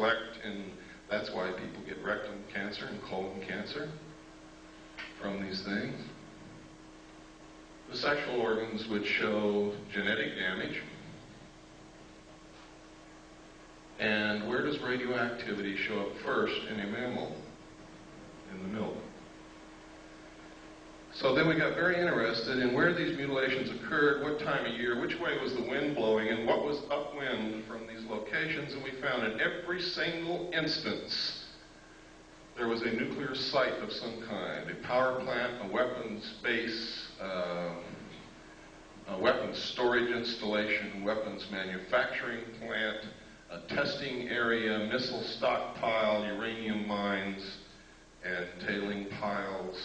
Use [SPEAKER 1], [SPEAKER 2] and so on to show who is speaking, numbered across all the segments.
[SPEAKER 1] collect, and that's why people get rectum cancer and colon cancer from these things. The sexual organs would show genetic damage. And where does radioactivity show up first in a mammal? In the milk. So then we got very interested in where these mutilations occurred, what time of year, which way was the wind blowing, and what was upwind from these locations. And we found in every single instance there was a nuclear site of some kind, a power plant, a weapons base, a weapons storage installation, weapons manufacturing plant, a testing area, missile stockpile, uranium mines, and tailing piles,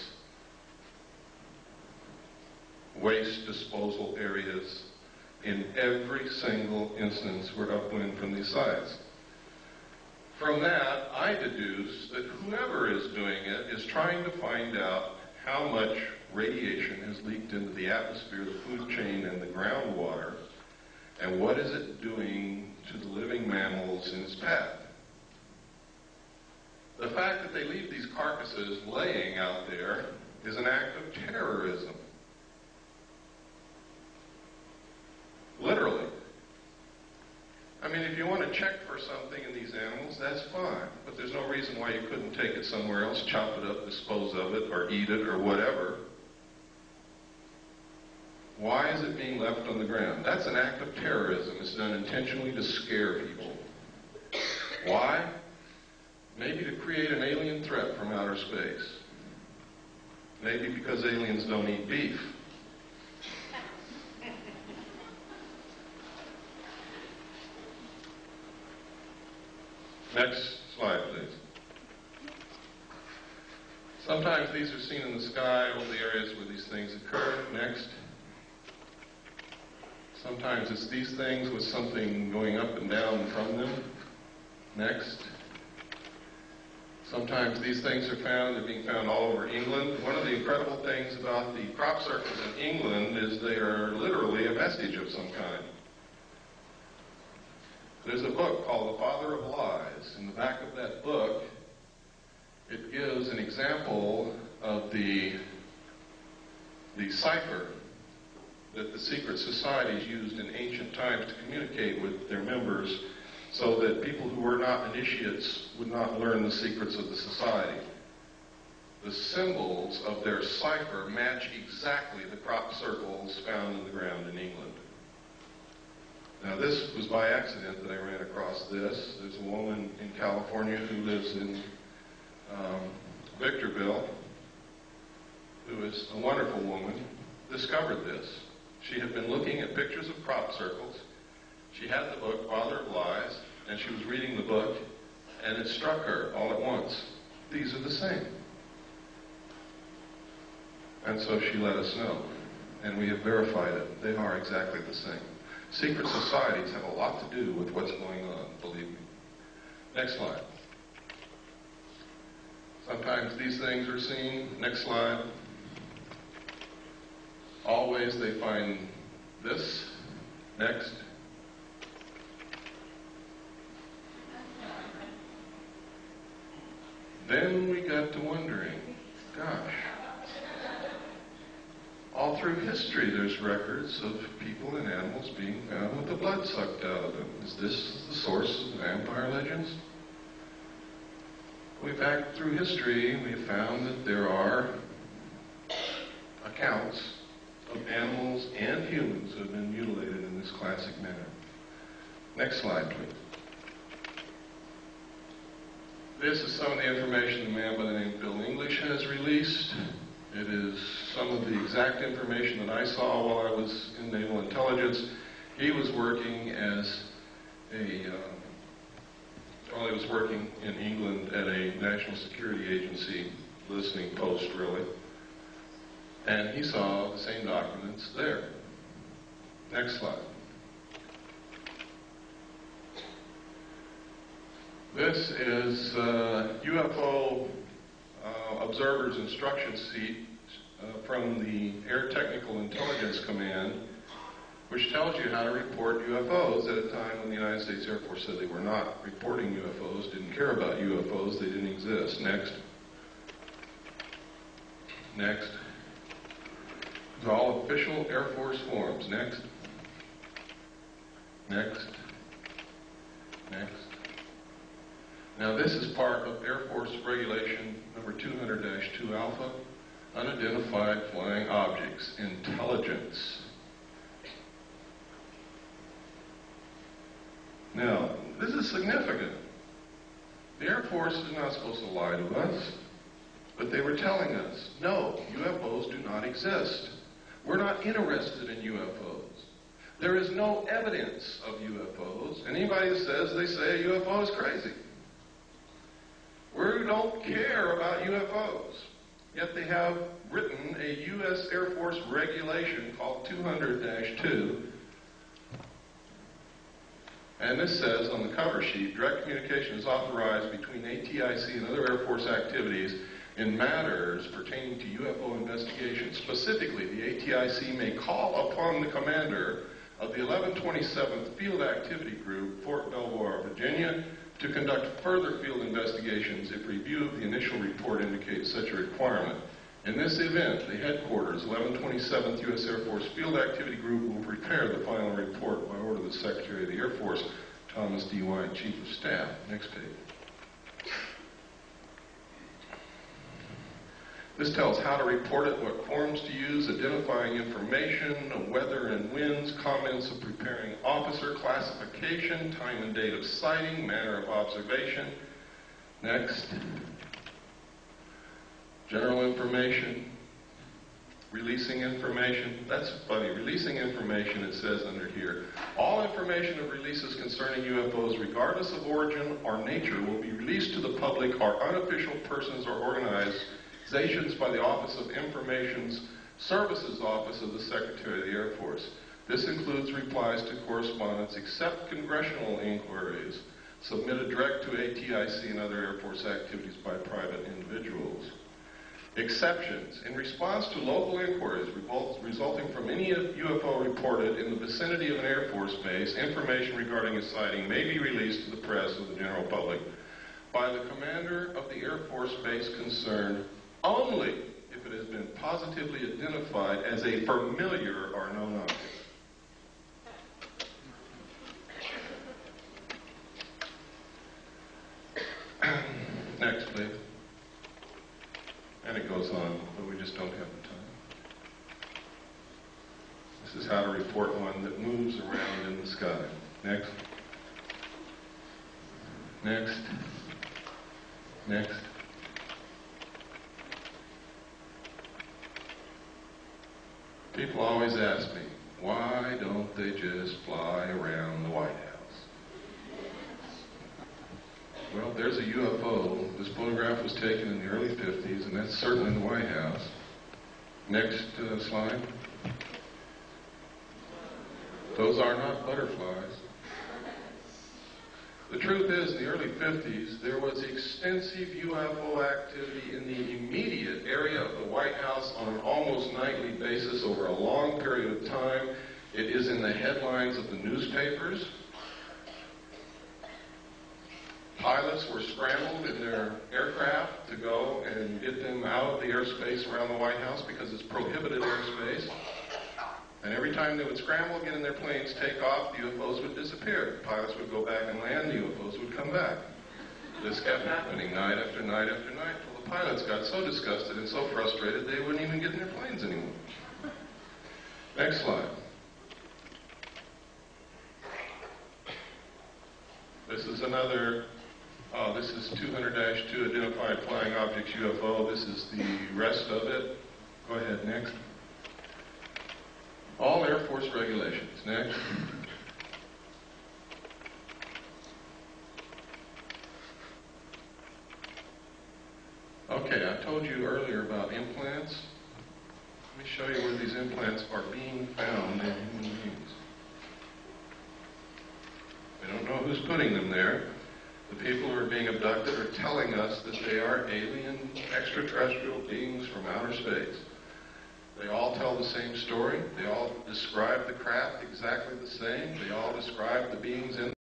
[SPEAKER 1] waste disposal areas. In every single instance were upwind from these sites. From that, I deduce that whoever is doing it is trying to find out how much radiation has leaked into the atmosphere, the food chain, and the groundwater, and what is it doing to the living mammals in its path. The fact that they leave these carcasses laying out there is an act of terrorism. Literally. I mean, if you want to check for something in these animals, that's fine. But there's no reason why you couldn't take it somewhere else, chop it up, dispose of it, or eat it, or whatever. Why is it being left on the ground? That's an act of terrorism. It's done intentionally to scare people. Why? Maybe to create an alien threat from outer space. Maybe because aliens don't eat beef. Next slide, please. Sometimes these are seen in the sky over the areas where these things occur. Next. Sometimes it's these things with something going up and down from them. Next. Sometimes these things are found, they're being found all over England. One of the incredible things about the crop circles in England is they are literally a vestige of some kind. There's a book called The Father of Lies. In the back of that book, it gives an example of the cipher that the secret societies used in ancient times to communicate with their members so that people who were not initiates would not learn the secrets of the society. The symbols of their cipher match exactly the crop circles found in the ground in England. Now, this was by accident that I ran across this. There's a woman in California who lives in Victorville, who is a wonderful woman, discovered this. She had been looking at pictures of crop circles. She had the book, Father of Lies, and she was reading the book, and it struck her all at once. These are the same. And so she let us know, and we have verified it. They are exactly the same. Secret societies have a lot to do with what's going on, believe me. Next slide. Sometimes these things are seen. Next slide. Always they find this. Next. Then we got to wondering, gosh, all through history there's records of people and animals being found with the blood sucked out of them. Is this the source of the vampire legends? Back through history, we have found that there are accounts of animals and humans who have been mutilated in this classic manner. Next slide, please. This is some of the information a man by the name of Bill English has released. It is some of the exact information that I saw while I was in naval intelligence. He was working as while he was working in England at a national security agency, listening post really, and he saw the same documents there. Next slide. This is UFO observer's instruction sheet from the Air Technical Intelligence Command which tells you how to report UFOs at a time when the United States Air Force said they were not reporting UFOs, didn't care about UFOs, they didn't exist. Next. Next. It's all official Air Force forms. Next. Next. Next. Now this is part of Air Force Regulation number 200-2 Alpha, unidentified flying objects, intelligence. Now, this is significant. The Air Force is not supposed to lie to us, but they were telling us, no, UFOs do not exist. We're not interested in UFOs. There is no evidence of UFOs. Anybody that says they say a UFO is crazy. We don't care about UFOs. Yet they have written a U.S. Air Force regulation called 200-2. And this says on the cover sheet, direct communication is authorized between ATIC and other Air Force activities in matters pertaining to UFO investigation. Specifically, the ATIC may call upon the commander of the 1127th Field Activity Group, Fort Belvoir, Virginia, to conduct further field investigations if review of the initial report indicates such a requirement. In this event, the headquarters, 1127th U.S. Air Force Field Activity Group, will prepare the final report by order of the Secretary of the Air Force, Thomas D. White, Chief of Staff. Next page. This tells how to report it, what forms to use, identifying information, weather and winds, comments of preparing officer, classification, time and date of sighting, manner of observation. Next. General information, releasing information. That's funny. Releasing information, it says under here. All information of releases concerning UFOs, regardless of origin or nature, will be released to the public or unofficial persons or organizations by the Office of Information Services Office of the Secretary of the Air Force. This includes replies to correspondence, except congressional inquiries, submitted direct to ATIC and other Air Force activities by private individuals. Exceptions. In response to local inquiries resulting from any UFO reported in the vicinity of an Air Force base, information regarding a sighting may be released to the press of the general public by the commander of the Air Force base concerned only if it has been positively identified as a familiar or known object. Next, please. And it goes on, but we just don't have the time. This is how to report one that moves around in the sky. Next. Next. Next. People always ask me, why don't they just fly around the White House? Well, there's a UFO. This photograph was taken in the early 50s, and that's certainly the White House. Next slide. Those are not butterflies. The truth is, in the early 50s, there was extensive UFO activity in the immediate area of the White House on an almost nightly basis over a long period of time. It is in the headlines of the newspapers. Pilots were scrambled in their aircraft to go and get them out of the airspace around the White House because it's prohibited airspace. And every time they would scramble, get in their planes, take off, the UFOs would disappear. The pilots would go back and land, the UFOs would come back. This kept happening night after night after night until the pilots got so disgusted and so frustrated they wouldn't even get in their planes anymore. Next slide. This is another, this is 200-2 identified flying objects UFO. This is the rest of it. Go ahead, next. All Air Force regulations. Next. Okay, I told you earlier about implants. Let me show you where these implants are being found in human beings. We don't know who's putting them there. The people who are being abducted are telling us that they are alien extraterrestrial beings from outer space. They all tell the same story. They all describe the craft exactly the same. They all describe the beings in